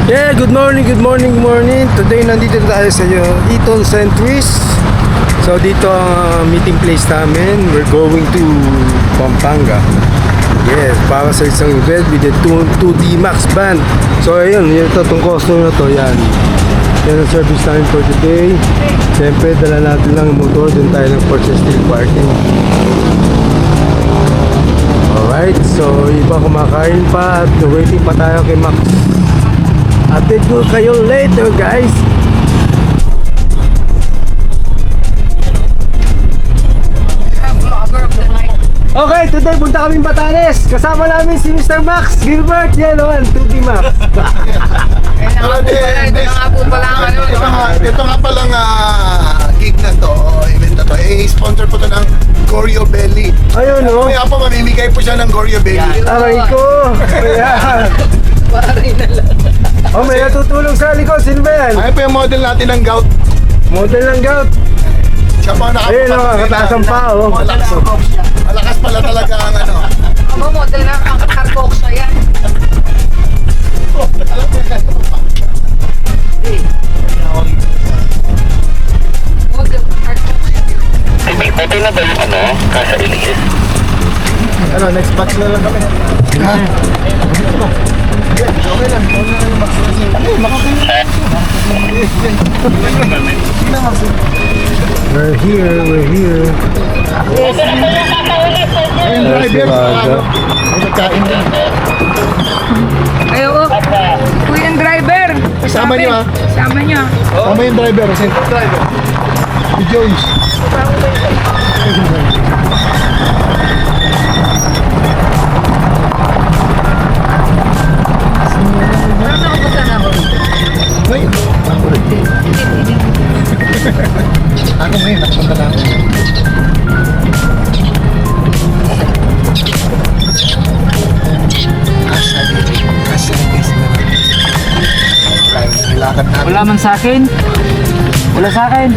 Yeah, good morning. Today nandito tayo sa Eton Centuries. So dito ang meeting place namin. We're going to Pampanga. Yes, para sa isang event with the 2D Max Band. So ayun, yung itong customer na to, yan ang service namin for today. Siyempre, dala natin lang yung motor. Doon tayo ng purchase steel parking. Alright, so iba kumakain pa at waiting pa tayo kay Max. Update ko kayo later, guys. Okay, today punta kaming Batanes. Kasama namin si Mr. Max Gilbert. Yan naman, 2D Max. Ito nga po pala ang ano. Ito nga palang gig na to, event na to. Sponsor po to ng Goryo Belly. Ayun, no? Kaya po mamimigay po siya ng Goryo Belly. Aray ko. Ayan. Pare na lang. Oh, may natutulong sa likod. Sino ba yan? Ayun po yung model natin ng gout. Model ng gout. Siya po Ayun, no? Kataas ang pao. Malakas pala talaga ang ano. Aba, model na ang karpok siya yan. Model karpok siya. Okay na ba yung ano? Kasa Elias? Ano, next batch na lang kami. Ha? Okay lang. We're here. Ayun, driver. Ay, nagkain na. Ayo, kuya ang driver. Kasama niyo, ha? Kasama niyo. Tama yung driver. Si Joyce. Parang nakapunta na ako. Ngayon. Ako ngayon, nakapunta na ako. Wala man sa akin. Wala sa akin.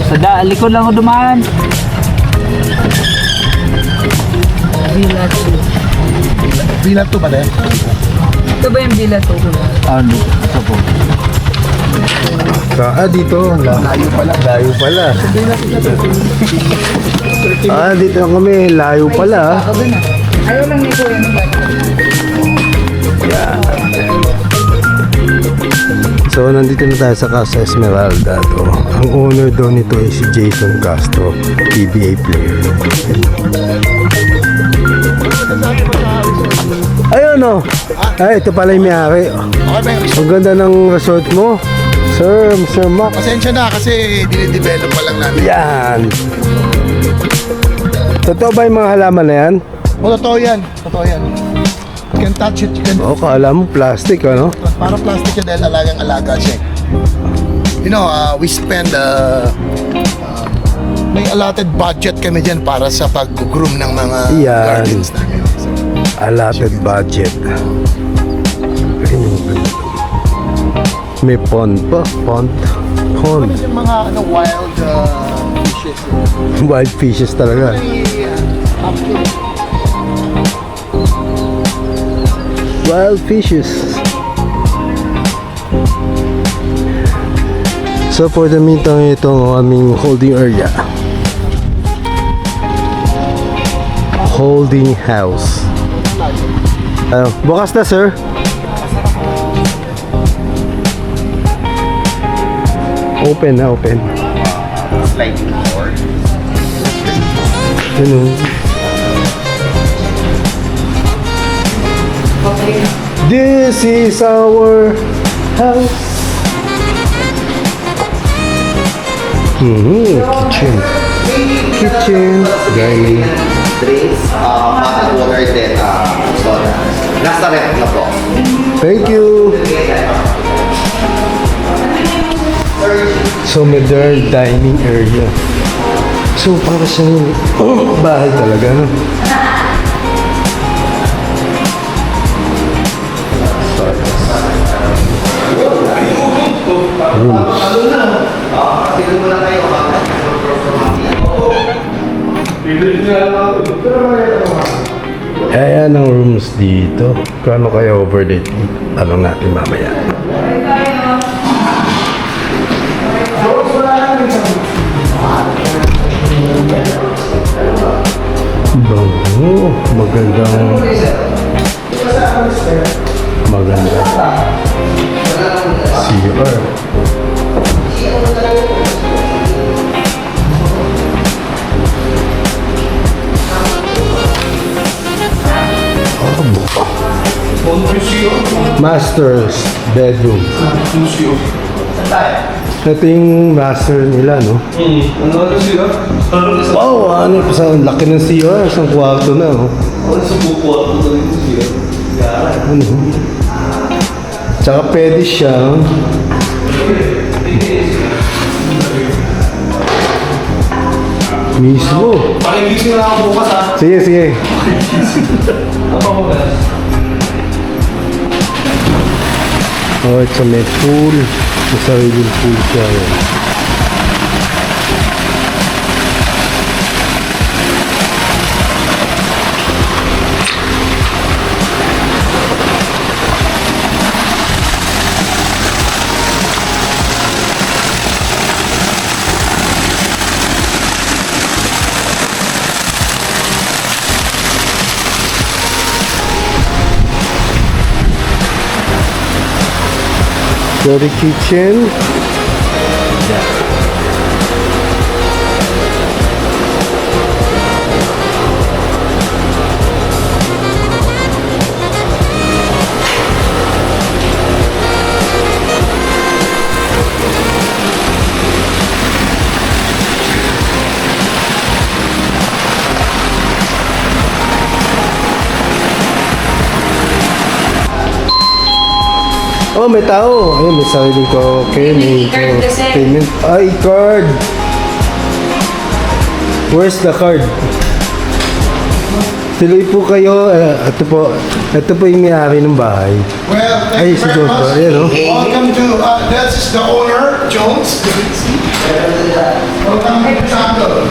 Sa likod lang ako dumaan. Bilat to ba din? Ito ba yung bilat ko? Ano? Ito po. Dito. Layo pala. Dito lang kami. Layo pala. Ayaw lang ni kuya ng bata. So, nandito na tayo sa Casa Esmeralda. Ang owner daw nito ay si Jason Castro, PBA player. Ayun, no? Ay, ito pala yung may-ari. Okay ba yung resort? Ang ganda ng resort mo. Sir Max. Pasensya na kasi dinidevelop pa lang namin. Yan. Totoo ba yung mga halaman na yan? O, totoo yan. You can touch it. You can... Oo, kala mo plastic, ano? Para plastic yan dahil alagang-alaga siya. You know, we spend may allotted budget kami dyan para sa pag-groom ng mga Yan. gardens namin. So, Allotted budget. May pond pa. Pond. yung mga wild fishes. Wild fishes talaga. Wild fishes. So for the meantime, ito ang aming holding area. Holding house. Bukas na, sir. Open. Sliding door. This is our house. Kitchen. Dining. Drinks, hot water, then soda. Nasa ref na po. Thank you. So, modern dining area. So, para sa bahay talaga, no? Ayan ang rooms dito. Kano kaya overnight? Tanong natin mamaya. Bango, magandang CR. Master's bedroom. Ito yung master nila, no? Wow, ano pa sa laki ng CR, isang kwarto na, oh. Ano? Tsaka pwede siya. Mismo. Pakigising na ako bukas ha. Sige, sige. Oh, ito may pool. May sariling pool siya. Yan. So the kitchen. Oh, may tao. Ayun, may sarili ko. Okay, may card kasi. payment. Ay, card. Where's the card? Tuloy po kayo. Ito po yung may-ari ng bahay. Well, Ay, thank you si very Jones. much. Ayan, oh. Welcome to, this is the owner, Jones. Welcome to Chango.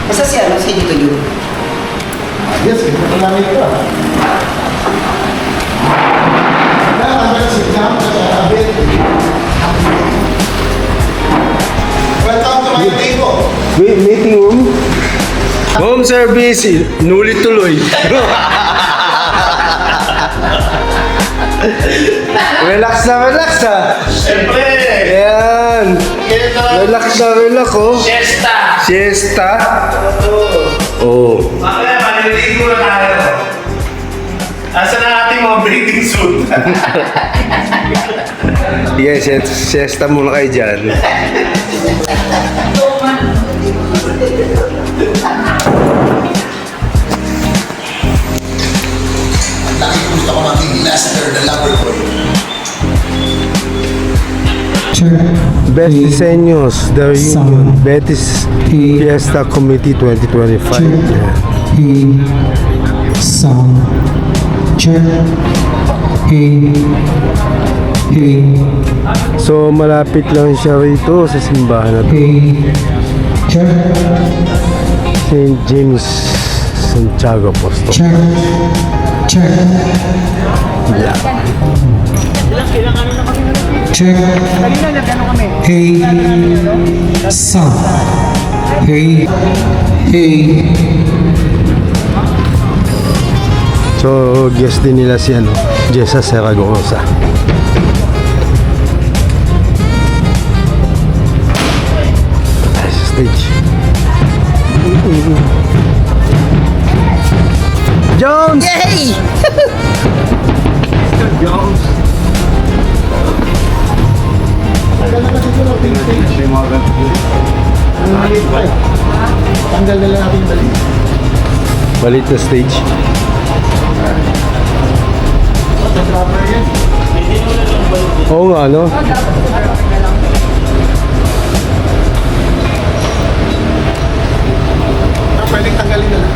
Basta siya, nasa dito yun. Yes, ito namin ito. I'm going to sit down a bit. Welcome to my table. Wait, meeting room? Home service. Nulit tuloy. Relax na, relax ha. Siyempre. Ayan. Relax na, relax oh. Siesta! Siesta. Oh. Mamaya, maliligo na tayo. Asa na ating mga breathing suit? Yes, siesta muna kayo dyan. Laki gusto ko maging Lester the Loverboy. Best Diseños, The Reunion, Betis Fiesta Committee 2025. Yeah. Sound check. So malapit lang siya rito sa simbahan na to. Check. St. James Santiago Apostol. Check. Check. Yeah. Check. Sound. So guest din nila si Jessa Saragosa. Stage. Jones! Yay! Tanggal na lang natin yung balik. Balit na stage. Oo nga, no? Pwedeng tanggalin na lang.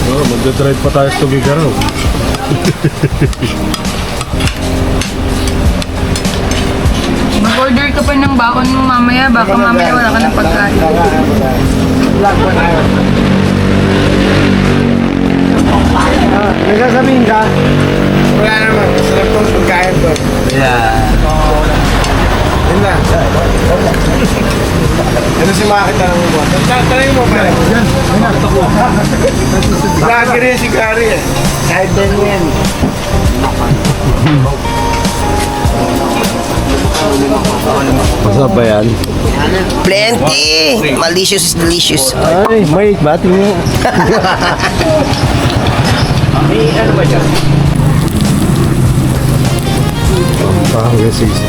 Oh, magdadrive pa tayo sa Tugigaraw. Mag-order ka pa ng baon mo mamaya. Baka mamaya wala ka ng pagkain. Nagsasabihin ka? Wala naman. Sarap tong pagkain to. Yeah. Yun na. Ano si Makita ng mo? Tanay mo pa rin. Lagi rin si Gary eh. Kahit din mo yan. Masarap ba yan? Plenty! Malicious is delicious. Ay, may bati mo. Pangasinan.